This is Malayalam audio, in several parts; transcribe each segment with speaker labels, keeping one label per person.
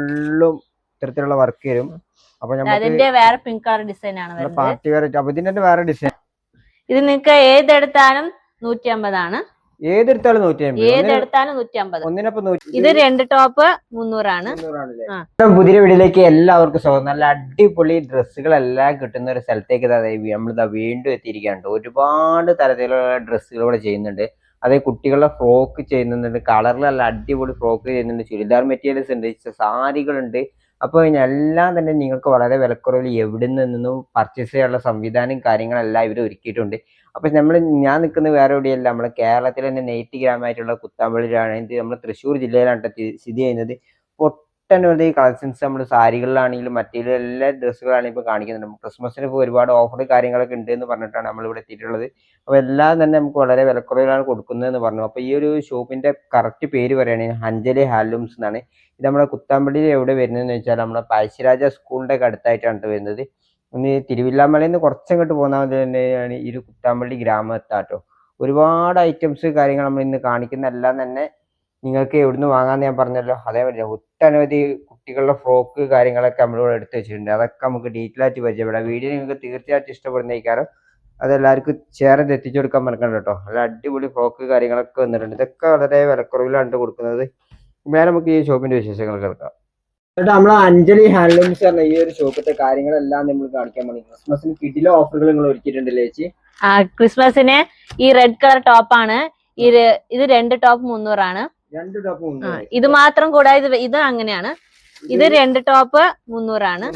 Speaker 1: ഫുള്ളും ഇത്തരത്തിലുള്ള വർക്ക് വരും. അപ്പൊ
Speaker 2: അതിന്റെ വേറെ പിങ്ക് കളർ ഡിസൈൻ ആണ് വരുന്നത്.
Speaker 1: Party wear. അപ്പൊ ഇതിന്റെ വേറെ ഡിസൈൻ.
Speaker 2: ഇത് നിങ്ങൾക്ക് ഏതെടുത്താലും 150 ആണ്.
Speaker 1: ഏതെടുത്താലും
Speaker 2: 150. ഇത് 2 ടോപ്പ് 300 ആണ്.
Speaker 1: പുതിയ വീഡിയോയിലേക്ക് എല്ലാവർക്കും സ്വാഗതം. നല്ല അടിപൊളി ഡ്രസ്സുകളെല്ലാം കിട്ടുന്ന ഒരു സ്ഥലത്തേക്ക് നമ്മളിതാ വീണ്ടും എത്തിയിരിക്കുകയാണ്. ഒരുപാട് തരത്തിലുള്ള ഡ്രസ്സുകൾ ഇവിടെ ചെയ്യുന്നുണ്ട്. അതായത് കുട്ടികളുടെ ഫ്രോക്ക് ചെയ്യുന്നുണ്ട്, കളറിൽ നല്ല അടിപൊളി ഫ്രോക്ക് ചെയ്യുന്നുണ്ട്, ചുരിദാർ മെറ്റീരിയൽസ് ഉണ്ട്, സാരികളുണ്ട്. അപ്പോൾ ഇതിനെല്ലാം തന്നെ നിങ്ങൾക്ക് വളരെ വിലക്കുറവിൽ എവിടെ നിന്നും പർച്ചേസ് ചെയ്യാനുള്ള സംവിധാനം കാര്യങ്ങളെല്ലാം ഇവർ ഒരുക്കിയിട്ടുണ്ട്. അപ്പൊ ഞാൻ നിൽക്കുന്നത് വേറെ എവിടെയല്ല, നമ്മുടെ കേരളത്തിൽ തന്നെ നെയ്ത്ത് ഗ്രാമമായിട്ടുള്ള കുത്താമ്പള്ളിയിലാണ്. ഇത് നമ്മുടെ തൃശ്ശൂർ ജില്ലയിലാണ് സ്ഥിതി ചെയ്യുന്നത്. ഒട്ടനവധി കളക്ഷൻസ് നമ്മൾ സാരികളിലാണെങ്കിലും മറ്റേ എല്ലാ ഡ്രസ്സുകളാണെങ്കിലും ഇപ്പോൾ കാണിക്കുന്നുണ്ട്. ക്രിസ്മസിന് ഇപ്പോൾ ഒരുപാട് ഓഫർ കാര്യങ്ങളൊക്കെ ഉണ്ട് എന്ന് പറഞ്ഞിട്ടാണ് നമ്മളിവിടെ എത്തിയിട്ടുള്ളത്. അപ്പോൾ എല്ലാം തന്നെ നമുക്ക് വളരെ വിലക്കുറവിലാണ് കൊടുക്കുന്നതെന്ന് പറഞ്ഞു. അപ്പോൾ ഈ ഒരു ഷോപ്പിന്റെ കറക്റ്റ് പേര് പറയുകയാണെങ്കിൽ അഞ്ജലി ഹാൻഡ്ലൂംസ് എന്നാണ്. ഇത് നമ്മുടെ കുത്താമ്പള്ളിയിൽ എവിടെ വരുന്നതെന്ന് വെച്ചാൽ നമ്മുടെ പഴശ്ശിരാജ സ്കൂളിന്റെ ഒക്കെ അടുത്തായിട്ടാണ് വരുന്നത്. ഒന്ന് തിരുവില്ലാമലയിൽ നിന്ന് കുറച്ചങ്ങോട്ട് പോകുന്ന തന്നെയാണ് ഈ ഒരു കുത്താമ്പള്ളി ഗ്രാമം എത്താട്ടോ. ഒരുപാട് ഐറ്റംസ് കാര്യങ്ങൾ നമ്മൾ ഇന്ന് കാണിക്കുന്ന എല്ലാം തന്നെ നിങ്ങൾക്ക് എവിടുന്ന് വാങ്ങാന്ന് ഞാൻ പറഞ്ഞല്ലോ. അതേപോലെ ഒട്ടനവധി കുട്ടികളുടെ ഫ്രോക്ക് കാര്യങ്ങളൊക്കെ നമ്മളിവിടെ എടുത്ത് വെച്ചിട്ടുണ്ട്. അതൊക്കെ നമുക്ക് ഡീറ്റെയിൽ ആയിട്ട് പരിചയപ്പെടാം. വീഡിയോ നിങ്ങൾക്ക് തീർച്ചയായിട്ടും ഇഷ്ടപ്പെടുന്നേക്കാരം. അതെല്ലാവർക്കും ഷെയർ ചെയ്ത് എത്തിച്ചു കൊടുക്കാൻ മറക്കണ്ട കേട്ടോ. നല്ല അടിപൊളി ഫ്രോക്ക് കാര്യങ്ങളൊക്കെ വന്നിട്ടുണ്ട്. ഇതൊക്കെ വളരെ വിലക്കുറവിലാണ് കൊടുക്കുന്നത്. വേറെ നമുക്ക് ഈ ഷോപ്പിന്റെ വിശേഷങ്ങൾ കേൾക്കാം. എന്നിട്ട് നമ്മൾ അഞ്ജലി ഹാൻഡ്ലൂംസ് പറഞ്ഞ ഈ ഒരു ഷോപ്പിന്റെ കാര്യങ്ങളെല്ലാം നമ്മൾ കാണിക്കാൻ വേണ്ടി ക്രിസ്മസിന് കിടിലൻ ഓഫറുകൾ നിങ്ങൾ ഒരുക്കിയിട്ടുണ്ടല്ലേ ചേച്ചി?
Speaker 2: ക്രിസ്മസിന് ഈ റെഡ് കളർ ടോപ്പാണ്. ഇത് 2 ടോപ്പ് 300 ആണ്.
Speaker 1: 2 ടോപ്പ് 300.
Speaker 2: ഇത് മാത്രം കൂടാതെ ഇത് അങ്ങനെയാണ്. ഇത് 2 ടോപ്പ് 300 ആണ്.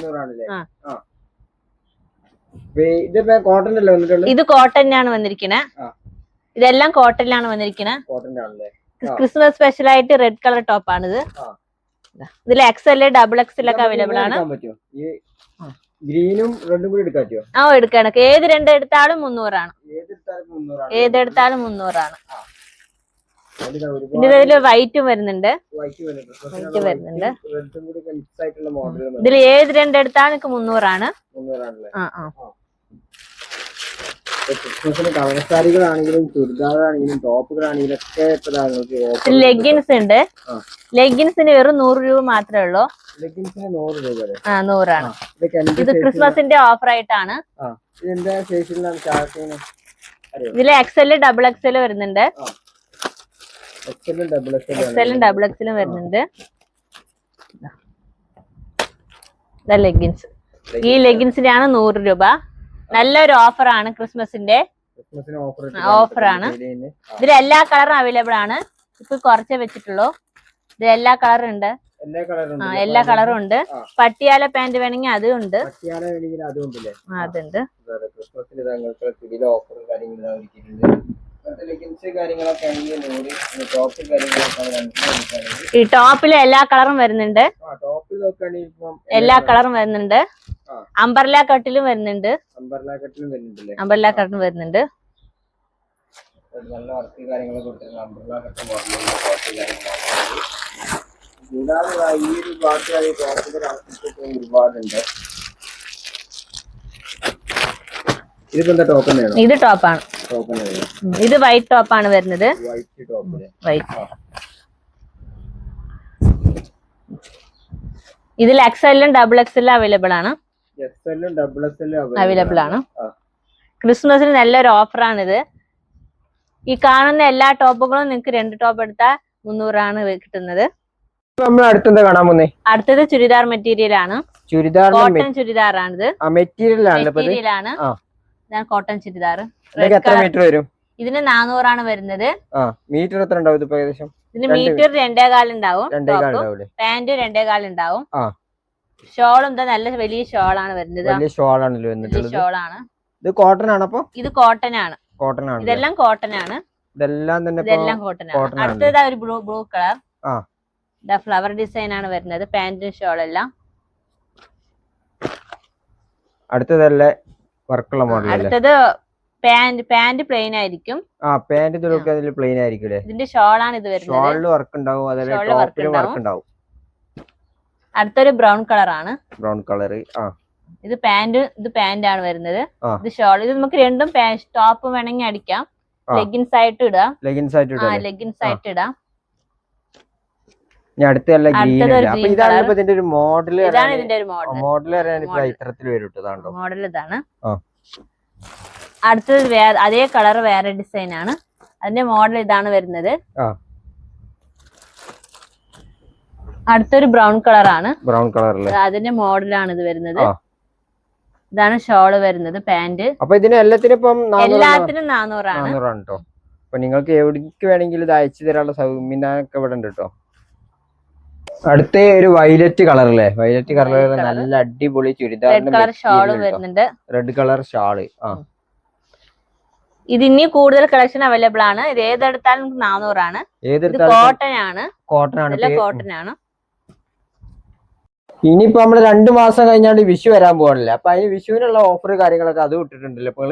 Speaker 2: ഇത് കോട്ടണിലാണ് വന്നിരിക്കുന്നത്. ഇതെല്ലാം കോട്ടണിലാണ് വന്നിരിക്കുന്നത്. ക്രിസ്മസ് സ്പെഷ്യൽ ആയിട്ട് റെഡ് കളർ ടോപ്പാണിത്. ഇതിൽ XL XXL ഒക്കെ അവൈലബിൾ ആണ്.
Speaker 1: ഗ്രീനും റെഡും കൂടി എടുക്കാൻ പറ്റുമോ?
Speaker 2: എടുക്കണം. ഏത് 2 എടുത്താലും 300 ആണ്. ഏതെടുത്താലും 300 ആണ്. പിന്നെ ഇതില് വൈറ്റും വരുന്നുണ്ട്. ഇതിൽ ഏത് 2 എടുത്താലും 300 ആണ്.
Speaker 1: സാരികളാണെങ്കിലും ചുരിദാറാണെങ്കിലും ടോപ്പുകളാണെങ്കിലും ഒക്കെ
Speaker 2: ലെഗിൻസ് ഉണ്ട്. ലെഗിൻസിന് വെറും 100 രൂപ മാത്രമേ ഉള്ളൂ. 100 ആണ്. ഇത് ക്രിസ്മസിന്റെ ഓഫർ ആയിട്ടാണ്. ഇതില് XL XXL വരുന്നുണ്ട്. XL XXL വരുന്നുണ്ട്. ലെഗിൻസ്. ഈ ലെഗിൻസിനാണ് 100 രൂപ. നല്ലൊരു ഓഫറാണ്. ക്രിസ്മസിന്റെ ഓഫറാണ്. ഇതിൽ എല്ലാ കളറും അവൈലബിൾ ആണ്. ഇപ്പൊ കുറച്ചേ വെച്ചിട്ടുള്ളൂ. ഇതിൽ എല്ലാ കളറും ഉണ്ട്. എല്ലാ കളറും ഉണ്ട്. പട്ടിയാല പാന്റ് വേണമെങ്കിൽ അതും ഉണ്ട്. അതുണ്ട്. ഈ ടോപ്പില് എല്ലാ കളറും വരുന്നുണ്ട്. എല്ലാ കളറും വരുന്നുണ്ട്. അംബർല കട്ടിലും വരുന്നുണ്ട്. അംബർല കട്ടും വരുന്നുണ്ട്. ഇത് ടോപ്പാണ്. ഇത് വൈറ്റ് ടോപ്പാണ് വരുന്നത്. വൈറ്റ്. ഇതിൽ XL XXL അവൈലബിൾ ആണ്. അവൈലബിൾ ആണ്. ക്രിസ്മസിന് നല്ലൊരു ഓഫറാണിത്. ഈ കാണുന്ന എല്ലാ ടോപ്പുകളും നിങ്ങൾക്ക് 2 ടോപ്പ് എടുത്താൽ 300 ആണ് കിട്ടുന്നത്. അടുത്തത് ചുരിദാർ മെറ്റീരിയൽ ആണ്. കോട്ടൺ ചുരിദാർ ആണിത്. മെറ്റീരിയൽ ആണ്. കോട്ടൺ ചുരിദാർ. ഇതിന് 400 ആണ് വരുന്നത്. ഇതിന് മീറ്റർ 2.25 ഉണ്ടാവും. പാന്റ് 2.25 ഉണ്ടാവും. ഷോളും നല്ല വലിയ ഷോളാണ് വരുന്നത്. ഷോളാണ്.
Speaker 1: ഇത് കോട്ടൺ ആണ്. അപ്പൊ
Speaker 2: ഇത് കോട്ടൺ ആണ്. ഇതെല്ലാം കോട്ടൺ ആണ്. ഇതെല്ലാം കോട്ടൺ ആണ്. അടുത്തത് ഒരു ബ്ലൂ കളർ ഫ്ലവർ ഡിസൈൻ ആണ് വരുന്നത്. പാന്റും ഷോളെല്ലാം. അടുത്തത് പാന്റ് പ്ലെയിൻ ആയിരിക്കും. ഇതിന്റെ ഷോളാണ് ഇത് വരുന്നത്. അടുത്തൊരു ബ്രൗൺ കളർ ആണ്. ഇത് പാന്റ് ആണ് വരുന്നത്. ഇത് ഷോൾ. ഇത് നമുക്ക് രണ്ടും ടോപ്പ് വേണമെങ്കിൽ അടിക്കാം. ലെഗിൻസ് ആയിട്ട് ഇടാം.
Speaker 1: ഇനി അടുത്ത നല്ല ഗ്രീൻ
Speaker 2: അടുത്തത്
Speaker 1: ഉണ്ട്.
Speaker 2: ഒരു
Speaker 1: അപ്പൊ
Speaker 2: green
Speaker 1: ഇതാണ്
Speaker 2: colour.
Speaker 1: ഇപ്പൊ ഇതിന്റെ ഒരു മോഡൽ.
Speaker 2: ഇതാണ് ഇതിന്റെ ഒരു മോഡൽ.
Speaker 1: മോഡൽ പറയാൻ ഇപ്പൊ ഇത്തരത്തിൽ വരും ഇതാണ്ടോ
Speaker 2: മോഡൽ ഇതാണ്.
Speaker 1: ആ
Speaker 2: അടുത്തത് വേറെ അതേ കളർ വേറെ ഡിസൈൻ ആണ്. അതിന്റെ മോഡൽ ഇതാണ് വരുന്നത്.
Speaker 1: ആ
Speaker 2: അടുത്തൊരു ബ്രൗൺ കളർ ആണ്.
Speaker 1: ബ്രൗൺ കളറില്
Speaker 2: അതിന്റെ മോഡലാണ് ഇത് വരുന്നത്. ഇതാണ് ഷോള് വരുന്നത്, പാന്റ്.
Speaker 1: അപ്പൊ ഇതിന് എല്ലാത്തിനും ഇപ്പം
Speaker 2: എല്ലാത്തിനും 400 ആണ്
Speaker 1: കേട്ടോ. അപ്പൊ നിങ്ങൾക്ക് എവിടേക്ക് വേണമെങ്കിലും ഇത് അയച്ചു തരാനുള്ള സൗകര്യമൊക്കെ ഇവിടെ ഉണ്ട് കേട്ടോ. അടുത്ത ഒരു വയലറ്റ് കളറല്ലേ, വയലറ്റ് കളർ നല്ല അടിപൊളി ചുരിദാർ.
Speaker 2: റെഡ് കളർ ഷോളും വരുന്നുണ്ട്.
Speaker 1: Red colour shawl. ആ
Speaker 2: ഇത് ഇനി കൂടുതൽ കളക്ഷൻ അവൈലബിൾ ആണ്. ഇത് ഏതെടുത്താലും 400 ആണ്. കോട്ടൺ ആണ്.
Speaker 1: കോട്ടൺ ആണ്.
Speaker 2: കോട്ടൺ ആണ്.
Speaker 1: ഇനിയിപ്പോ നമ്മള് 2 മാസം കഴിഞ്ഞാണ്ട് വിഷു വരാൻ പോകണല്ലേ. അപ്പൊ അതിന് വിഷുവിനുള്ള ഓഫർ കാര്യങ്ങളൊക്കെ അത് ഇട്ടിട്ടുണ്ടല്ലോ ഇപ്പൊ?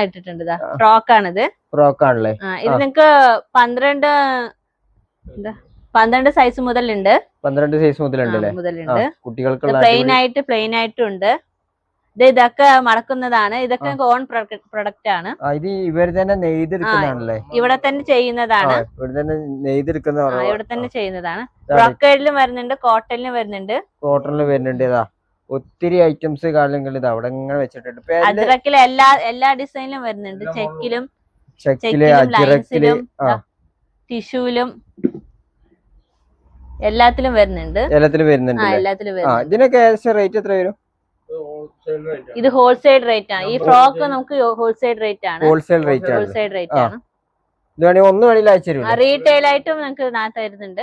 Speaker 2: ഇട്ടിട്ടുണ്ട്. ഫ്രോക്ക് ആണിത്.
Speaker 1: ഫ്രോക്ക് ആണല്ലേ.
Speaker 2: ഇത് നിങ്ങക്ക് 12 സൈസ് മുതലുണ്ട്.
Speaker 1: 12 സൈസ് മുതലുണ്ട്. കുട്ടികൾക്കുള്ള
Speaker 2: പ്ലെയിൻ ആയിട്ടും ഉണ്ട്. ഇതൊക്കെ മടക്കുന്നതാണ്. ഇതൊക്കെ ഓൺ പ്രൊഡക്റ്റ് ആണ്.
Speaker 1: ഇത് ഇവർ തന്നെ നെയ്തെടുക്കുന്നതാണല്ലേ.
Speaker 2: ഇവിടെ തന്നെ ചെയ്യുന്നതാണ്.
Speaker 1: ഇവിടെ തന്നെ നെയ്തെടുക്കുന്നതാണ്.
Speaker 2: ഇവിടെ തന്നെ ചെയ്യുന്നതാണ്. ബ്രോക്കേഡിലും വരുന്നുണ്ട്, കോട്ടണിലും വരുന്നുണ്ട്.
Speaker 1: കോട്ടണിലും വരുന്നുണ്ട്. ഇതാ ഒത്തിരി ഐറ്റംസ് കാര്യങ്ങൾ ഇത് അവിടെ ഇങ്ങനെ വെച്ചിട്ടുണ്ട്.
Speaker 2: അജ്രക്കിലെ എല്ലാ ഡിസൈനിലും വരുന്നുണ്ട്. ചെക്കിലും ടിഷ്യൂലും എല്ലാത്തിലും വരുന്നുണ്ട്.
Speaker 1: ഇതിനൊക്കെ ഏകദേശം റേറ്റ് എത്ര വരും?
Speaker 2: ഇത് ഹോൾസെയിൽ റേറ്റ് ആണ്. ഈ ഫ്രോക്ക് നമുക്ക് ഹോൾസെയിൽ റേറ്റ് ആണ്.
Speaker 1: ഹോൾസെയിൽ റേറ്റ്
Speaker 2: ആണ്.
Speaker 1: ഒന്ന് വേണമെങ്കിൽ അയച്ചു തരും.
Speaker 2: റീറ്റെയിൽ ആയിട്ടും നമുക്ക് തരുന്നുണ്ട്.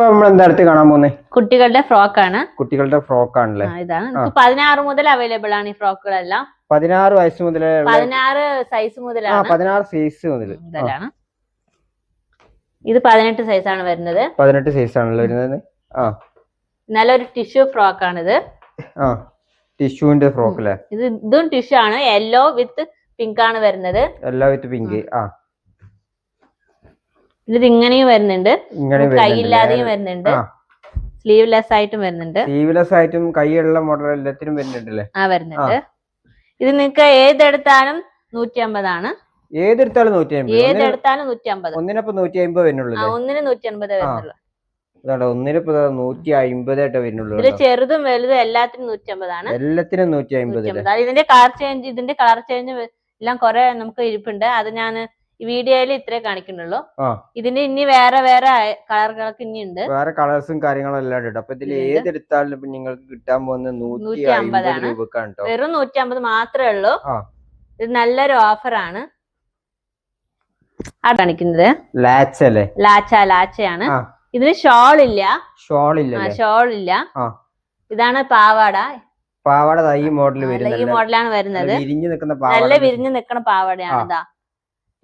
Speaker 1: നമ്മളെന്താ അടുത്ത് കാണാൻ പോകുന്നത്?
Speaker 2: കുട്ടികളുടെ ഫ്രോക്ക് ആണ്.
Speaker 1: കുട്ടികളുടെ ഫ്രോക്ക് ആണല്ലേ.
Speaker 2: ഇതാണ് 16 മുതൽ അവൈലബിൾ ആണ് ഈ ഫ്രോക്കുകളെല്ലാം.
Speaker 1: 16 വയസ്സ് മുതൽ
Speaker 2: 16 സൈസ് മുതലാണ്.
Speaker 1: 16 സൈസ് മുതൽ
Speaker 2: ഇതാണ്. ഇത് 18 സൈസ് ആണ് വരുന്നത്.
Speaker 1: 18 സൈസ് ആണല്ലോ വരുന്നത്.
Speaker 2: നല്ലൊരു ടിഷ്യൂ ഫ്രോക്ക് ആണിത്.
Speaker 1: ടിഷ്യൂന്റെ ഫ്രോക്ക് അല്ലേ?
Speaker 2: ഇതും ടിഷ്യൂ ആണ്. യെല്ലോ വിത്ത് പിങ്ക് ആണ് വരുന്നത്.
Speaker 1: യെല്ലോ വിത്ത് പിങ്ക്.
Speaker 2: ഇത് ഇങ്ങനെയും വരുന്നുണ്ട്, കൈയില്ലാതെയും വരുന്നുണ്ട്, സ്ലീവ്ലെസ് ആയിട്ടും വരുന്നുണ്ട്.
Speaker 1: സ്ലീവ്ലെസ് ആയിട്ടും കൈയുള്ള മോഡൽ എല്ലാത്തിനും വരുന്നുണ്ടല്ലേ?
Speaker 2: വരുന്നുണ്ട്. ഇത് നിങ്ങൾക്ക് ഏതെടുത്താലും 150 ആണ്.
Speaker 1: ഏതെടുത്താലും 150.
Speaker 2: ഏതെടുത്താലും 150.
Speaker 1: ഒന്നിനപ്പോ 150 വരുന്നുള്ളൂ.
Speaker 2: ഒന്നിന് 150 വരുന്നുള്ളൂ.
Speaker 1: ഒന്നിനിപ്പോ 150 ആയിട്ട് വരുന്നുള്ളൂ.
Speaker 2: ഇതില് ചെറുതും വലുതും എല്ലാത്തിനും 150 ആണ്.
Speaker 1: എല്ലാത്തിനും 150.
Speaker 2: ഇതിന്റെ കളർ ചേഞ്ച് എല്ലാം കുറെ നമുക്ക് ഇരിപ്പുണ്ട്. അത് ഞാൻ ഈ വീഡിയോയിൽ ഇത്രേ കാണിക്കുന്നുള്ളൂ. ഇതിന് ഇനി വേറെ കളറുകളൊക്കെ ഇനി ഉണ്ട്.
Speaker 1: വേറെ കളേഴ്സും കാര്യങ്ങളും എല്ലാം ഉണ്ട്. അപ്പൊ ഇതിൽ ഏതെടുത്താലും നിങ്ങൾക്ക് കിട്ടാൻ പോകുന്ന 150 രൂപക്കാണ്.
Speaker 2: വെറും 150 മാത്രമേ ഉള്ളൂ. ഇത് നല്ലൊരു ഓഫർ ആണ്. കാണിക്കുന്നത് ലാച്ചയാണ്. ഇതിന് ഷോൾ ഇല്ല. ഇതാണ് പാവാട.
Speaker 1: ഈ
Speaker 2: മോഡലാണ് വരുന്നത്. നല്ല വിരിഞ്ഞു നിൽക്കുന്ന പാവാടയാണ്. ഇതാ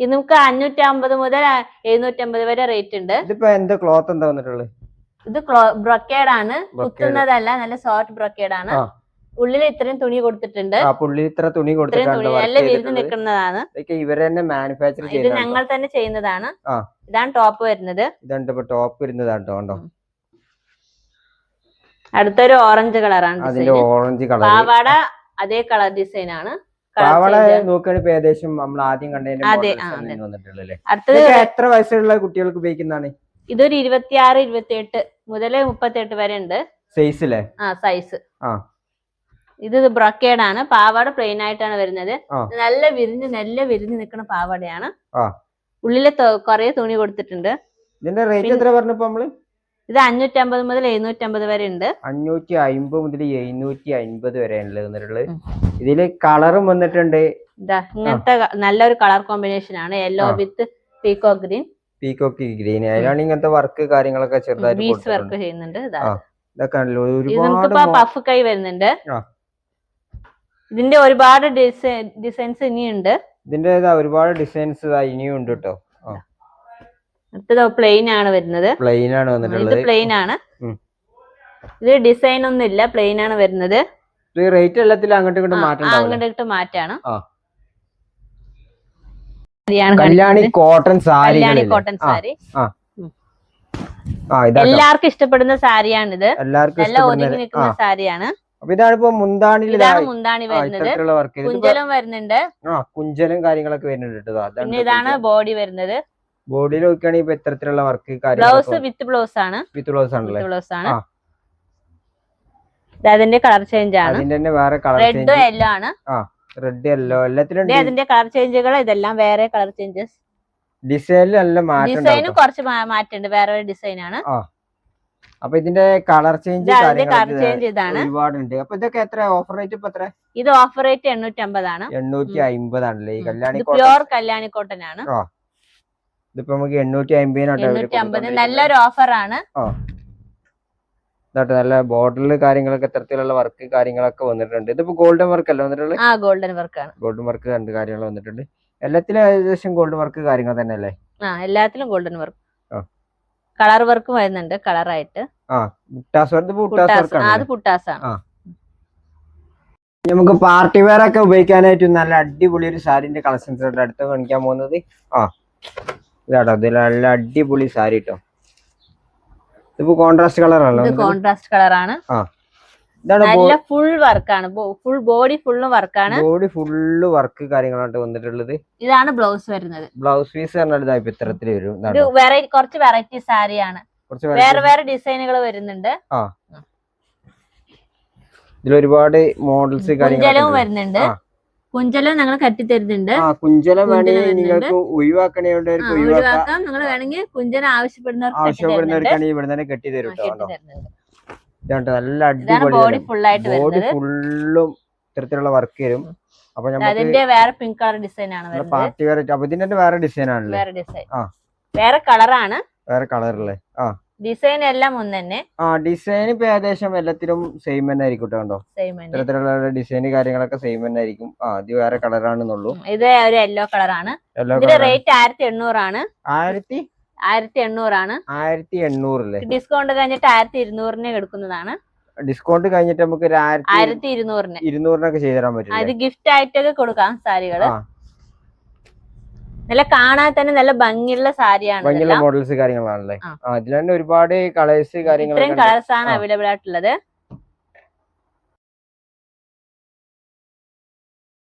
Speaker 2: ഇത് നമുക്ക് 550 മുതൽ 750 വരെ റേറ്റ് ഉണ്ട്.
Speaker 1: എന്താ ക്ലോത്ത് എന്താ വന്നിട്ടുള്ളത്?
Speaker 2: ഇത് ബ്രൊക്കേഡ് ആണ്. കുത്തുന്നതല്ല, നല്ല സോഫ്റ്റ് ബ്രൊക്കേഡ് ആണ്. ഉള്ളിൽ ഇത്രയും തുണി കൊടുത്തിട്ടുണ്ട്. നല്ല വിരിഞ്ഞു നിൽക്കുന്നതാണ്. ഇത് ഞങ്ങൾ തന്നെ ചെയ്യുന്നതാണ്. ഇതാണ് ടോപ്പ് വരുന്നത്. അടുത്തൊരു ഓറഞ്ച് കളറാണ്. പാവാട അതേ കളർ ഡിസൈൻ ആണ്.
Speaker 1: ഏകദേശം നമ്മൾ ആദ്യം കണ്ടതിന്. അടുത്തത് എത്ര വയസ്സുള്ള കുട്ടികൾക്ക് ഉപയോഗിക്കുന്നതാണ്?
Speaker 2: ഇതൊരു 26, 28 മുതൽ 38 വരെ ഉണ്ട്
Speaker 1: സൈസിലെ.
Speaker 2: സൈസ്. ഇത് ബ്രൊക്കേഡ് ആണ്. പാവാട പ്ലെയിൻ ആയിട്ടാണ് വരുന്നത്. നല്ല വിരിഞ്ഞ് നിൽക്കുന്ന പാവാടയാണ്. ഉള്ളില് കൊറേ തുണി കൊടുത്തിട്ടുണ്ട്.
Speaker 1: ഇതിന്റെ റേറ്റ് എത്ര പറഞ്ഞപ്പോ നമ്മള്?
Speaker 2: ഇത് 550 മുതൽ 750 വരെ ഉണ്ട്.
Speaker 1: 550 മുതൽ 750 വരെ ഉള്ളത്. ഇതില് കളറും വന്നിട്ടുണ്ട്.
Speaker 2: ഇങ്ങനത്തെ നല്ലൊരു കളർ കോമ്പിനേഷൻ ആണ്. യെല്ലോ വിത്ത് പീകോക്ക് ഗ്രീൻ.
Speaker 1: അതിലാണ് ഇങ്ങനത്തെ വർക്ക് കാര്യങ്ങളൊക്കെ ചെറുതായിട്ട്
Speaker 2: വർക്ക് ചെയ്യുന്നുണ്ട്.
Speaker 1: ഒരുപാട്
Speaker 2: പഫ് കൈ വരുന്നുണ്ട്. ഇതിന്റെ ഒരുപാട് ഡിസൈൻസ് ഇനിയുണ്ട്.
Speaker 1: ഇതിന്റെ ഒരുപാട് ഡിസൈൻസ് ഇനിയും ഉണ്ട് കേട്ടോ.
Speaker 2: അടുത്തത് പ്ലെയിൻ ആണ് വരുന്നത്. ഇത് പ്ലെയിൻ ആണ്. ഇത് ഡിസൈൻ ഒന്നും ഇല്ല, പ്ലെയിൻ ആണ് വരുന്നത്.
Speaker 1: റേറ്റ് എല്ലാത്തിലും അങ്ങോട്ടും
Speaker 2: മാറ്റാണ്.
Speaker 1: കല്യാണി കോട്ടൺ സാരി.
Speaker 2: എല്ലാവർക്കും ഇഷ്ടപ്പെടുന്ന സാരിയാണിത്. നല്ല ഒതുങ്ങി നിൽക്കുന്ന സാരിയാണ്.
Speaker 1: ഇതാണിപ്പോ മുന്താണി
Speaker 2: വരുന്നത്. കുഞ്ചലും വരുന്നുണ്ട്.
Speaker 1: കുഞ്ചലും കാര്യങ്ങളൊക്കെ വരുന്നുണ്ട്.
Speaker 2: പിന്നെ ഇതാണ് ബോഡി വരുന്നത്.
Speaker 1: ബോഡിയിൽ നോക്കുകയാണെങ്കിൽ ഇപ്പൊ ഇത്തരത്തിലുള്ള വർക്ക്
Speaker 2: ബ്ലൗസ് വിത്ത് ബ്ലൗസ് ആണ്.
Speaker 1: വിത്ത് ബ്ലൗസ് ആണല്ലേ?
Speaker 2: ബ്ലൗസ് ആണ്. അതിന്റെ കളർ ചേഞ്ച് ആണ്.
Speaker 1: അതിന്റെ തന്നെ വേറെ കളർ
Speaker 2: റെഡ് യെല്ലോ ആണ്.
Speaker 1: റെഡ് യെല്ലോ എല്ലാത്തിലും
Speaker 2: അതിന്റെ കളർ ചേഞ്ചുകൾ ഇതെല്ലാം വേറെ കളർ ചേഞ്ചസ്.
Speaker 1: ഡിസൈനിൽ നല്ല മാറ്റം.
Speaker 2: ഡിസൈനും കുറച്ച് മാറ്റമുണ്ട്, വേറെ ഡിസൈൻ ആണ്.
Speaker 1: അപ്പൊ ഇതിന്റെ കളർ ചേഞ്ച്
Speaker 2: ഇതാണ്
Speaker 1: ഒരുപാടുണ്ട്. അപ്പൊ ഇതൊക്കെ എത്ര ഓഫർ റേറ്റ്? ഇപ്പൊ എത്ര?
Speaker 2: ഇത് ഓഫർ റേറ്റ് 850 ആണ്.
Speaker 1: 850 ആണല്ലേ? ഈ കല്യാണി
Speaker 2: പ്യുവർ കല്യാണി കോട്ടൺ ആണ്.
Speaker 1: ഇതിപ്പോ നമുക്ക് 850
Speaker 2: നല്ലൊരു ഓഫർ ആണ്.
Speaker 1: നല്ല ബോർഡറിൽ കാര്യങ്ങളൊക്കെ ഇത്തരത്തിലുള്ള വർക്ക് കാര്യങ്ങളൊക്കെ വന്നിട്ടുണ്ട്. ഇതിപ്പോ ഗോൾഡൻ വർക്ക് അല്ല വന്നിട്ടുള്ളത്?
Speaker 2: ഗോൾഡൻ വർക്ക് ആണ്.
Speaker 1: ഗോൾഡൻ വർക്ക് രണ്ട് കാര്യങ്ങൾ വന്നിട്ടുണ്ട്. എല്ലാത്തിലും ഏകദേശം ഗോൾഡൻ വർക്ക് കാര്യങ്ങൾ തന്നെ അല്ലേ?
Speaker 2: എല്ലാത്തിലും ഗോൾഡൻ വർക്ക്. കളർ വർക്ക് വരുന്നുണ്ട്, കളറായിട്ട്.
Speaker 1: നമുക്ക് പാർട്ടി വെയർ ഒക്കെ ഉപയോഗിക്കാനായിട്ട് നല്ല അടിപൊളി ഒരു സാരിന്റെ കളക്ഷൻസ് ഉണ്ട്. അടുത്ത കാണിക്കാൻ പോകുന്നത് ഇതാട്ടോ. ഇതിൽ നല്ല അടിപൊളി സാരി കേട്ടോ. ഇതിപ്പോ കോൺട്രാസ്റ്റ് കളർ ആണല്ലോ?
Speaker 2: കോൺട്രാസ്റ്റ് കളറാണ്. നല്ല ഫുൾ വർക്കാണ്. ഫുൾ ബോഡി ഫുള്ളും വർക്കാണ്.
Speaker 1: ബോഡി ഫുള്ള് വർക്ക് കാര്യങ്ങളാണ് വന്നിട്ടുള്ളത്.
Speaker 2: ഇതാണ് ബ്ലൗസ് വരുന്നത്.
Speaker 1: ബ്ലൗസ് പീസ് പറഞ്ഞാൽ ഇത്തരത്തിൽ വരും.
Speaker 2: കുറച്ച് വെറൈറ്റി സാരിയാണ്. വേറെ വേറെ ഡിസൈനുകൾ വരുന്നുണ്ട്.
Speaker 1: ഇതിൽ ഒരുപാട് മോഡൽസ്
Speaker 2: കുഞ്ചലവും വരുന്നുണ്ട്. കുഞ്ചലം ഞങ്ങൾ കെട്ടി തരുന്നുണ്ട്.
Speaker 1: കുഞ്ചലം വേണമെങ്കിൽ നിങ്ങൾക്ക് ഒഴിവാക്കണേണ്ടവർക്ക്
Speaker 2: ഒഴിവാക്കാം. നിങ്ങൾ വേണമെങ്കിൽ കുഞ്ചലം
Speaker 1: ആവശ്യപ്പെടുന്നവർക്കാണ് ഇവിടെ തന്നെ കെട്ടി തരും. നല്ല അടിപൊളി
Speaker 2: ബോഡി ഫുള്ളായിട്ട്
Speaker 1: ബോഡി ഫുള്ളും ഇത്തരത്തിലുള്ള വർക്ക് വരും. അപ്പൊ
Speaker 2: അതിന്റെ വേറെ പിങ്ക് കളർ ഡിസൈൻ ആണ്
Speaker 1: പാർട്ടി വെയർ. അപ്പൊ ഇതിന്റെ വേറെ ഡിസൈൻ ആണല്ലേ?
Speaker 2: വേറെ ഡിസൈൻ, വേറെ കളറാണ്.
Speaker 1: വേറെ കളറല്ലേ?
Speaker 2: ഡിസൈൻ എല്ലാം ഒന്ന് തന്നെ.
Speaker 1: ഡിസൈൻ ഇപ്പൊ ഏകദേശം എല്ലാത്തിലും സെയിം തന്നെ ആയിരിക്കും കേട്ടോ. ഇത്തരത്തിലുള്ള ഡിസൈൻ കാര്യങ്ങളൊക്കെ സെയിം തന്നെ ആയിരിക്കും. ഇത് വേറെ കളറാണെന്നുള്ളൂ.
Speaker 2: ഇത് ഒരു യെല്ലോ കളറാണ്. ഇതിന്റെ റേറ്റ് 1800 ആണ്. 1800 ആണ്.
Speaker 1: 1800
Speaker 2: ഡിസ്കൗണ്ട് കഴിഞ്ഞിട്ട് 1200 എടുക്കുന്നതാണ്.
Speaker 1: ഡിസ്കൗണ്ട് കഴിഞ്ഞിട്ട് നമുക്ക്
Speaker 2: 1200
Speaker 1: ചെയ്തു തരാൻ പറ്റും.
Speaker 2: ഇത് ഗിഫ്റ്റ് ആയിട്ടൊക്കെ കൊടുക്കാം സാരികള്. നല്ല കാണാൻ തന്നെ നല്ല ഭംഗിയുള്ള സാരിയാണ്.
Speaker 1: ഭംഗിയുള്ള മോഡൽസ് കാര്യങ്ങളാണല്ലേ? അതിൽ തന്നെ ഒരുപാട് കളേഴ്സ് കാര്യങ്ങൾ
Speaker 2: കളേഴ്സ് ആണ് അവൈലബിൾ ആയിട്ടുള്ളത്.